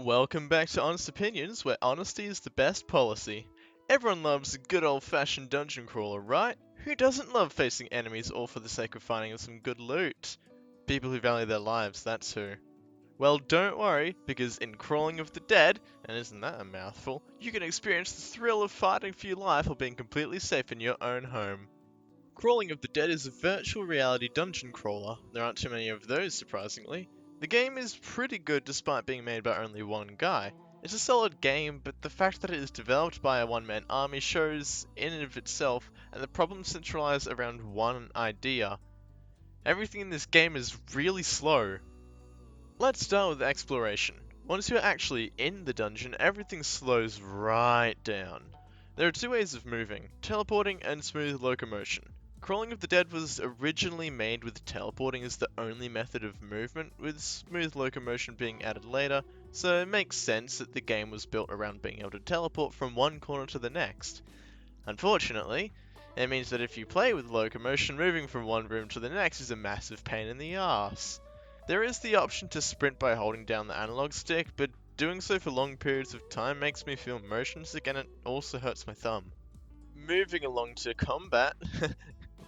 Welcome back to Honest Opinions, where honesty is the best policy. Everyone loves a good old-fashioned dungeon crawler, right? Who doesn't love facing enemies all for the sake of finding some good loot? People who value their lives, that's who. Well, don't worry, because in Crawling of the Dead, and isn't that a mouthful, you can experience the thrill of fighting for your life while being completely safe in your own home. Crawling of the Dead is a virtual reality dungeon crawler. There aren't too many of those, surprisingly. The game is pretty good despite being made by only one guy. It's a solid game, but the fact that it is developed by a one-man army shows in and of itself, and the problems centralize around one idea. Everything in this game is really slow. Let's start with exploration. Once you're actually in the dungeon, everything slows right down. There are two ways of moving, teleporting and smooth locomotion. Crawling of the Dead was originally made with teleporting as the only method of movement, with smooth locomotion being added later, so it makes sense that the game was built around being able to teleport from one corner to the next. Unfortunately, it means that if you play with locomotion, moving from one room to the next is a massive pain in the arse. There is the option to sprint by holding down the analog stick, but doing so for long periods of time makes me feel motion sick and it also hurts my thumb. Moving along to combat,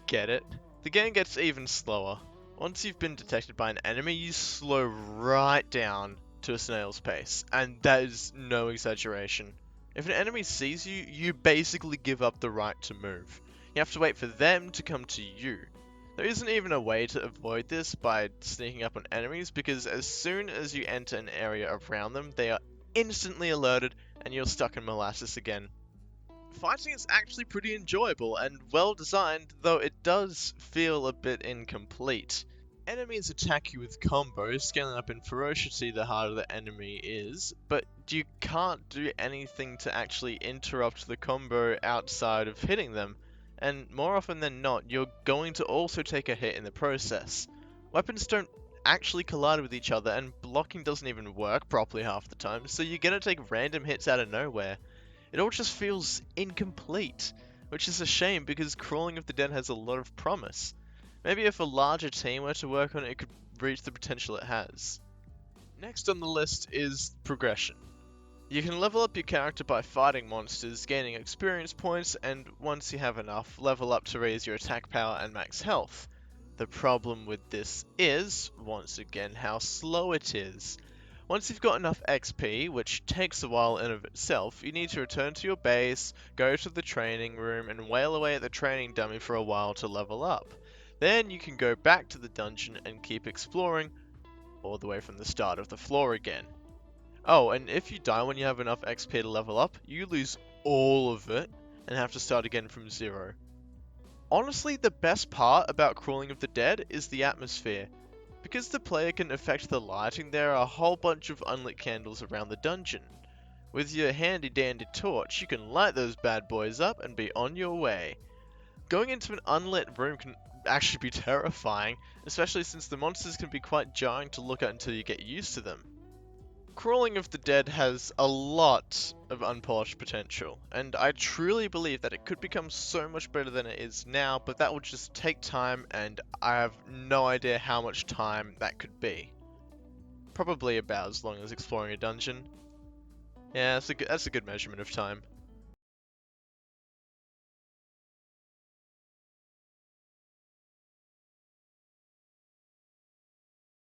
get it? The game gets even slower. Once you've been detected by an enemy, you slow right down to a snail's pace, and that is no exaggeration. If an enemy sees you, you basically give up the right to move. You have to wait for them to come to you. There isn't even a way to avoid this by sneaking up on enemies, because as soon as you enter an area around them, they are instantly alerted and you're stuck in molasses again. Fighting is actually pretty enjoyable and well designed, though it does feel a bit incomplete. Enemies attack you with combos, scaling up in ferocity the harder the enemy is, but you can't do anything to actually interrupt the combo outside of hitting them, and more often than not, you're going to also take a hit in the process. Weapons don't actually collide with each other, and blocking doesn't even work properly half the time, so you're gonna take random hits out of nowhere. It all just feels incomplete, which is a shame because Crawling of the Dead has a lot of promise. Maybe if a larger team were to work on it, it could reach the potential it has. Next on the list is progression. You can level up your character by fighting monsters, gaining experience points, and once you have enough, level up to raise your attack power and max health. The problem with this is, once again, how slow it is. Once you've got enough XP, which takes a while in of itself, you need to return to your base, go to the training room, and wail away at the training dummy for a while to level up. Then you can go back to the dungeon and keep exploring, all the way from the start of the floor again. Oh, and if you die when you have enough XP to level up, you lose all of it, and have to start again from zero. Honestly, the best part about Crawling of the Dead is the atmosphere. Because the player can affect the lighting, there are a whole bunch of unlit candles around the dungeon. With your handy dandy torch, you can light those bad boys up and be on your way. Going into an unlit room can actually be terrifying, especially since the monsters can be quite jarring to look at until you get used to them. Crawling of the Dead has a lot of unpolished potential, and I truly believe that it could become so much better than it is now, but that will just take time, and I have no idea how much time that could be. Probably about as long as exploring a dungeon. Yeah, that's a good measurement of time.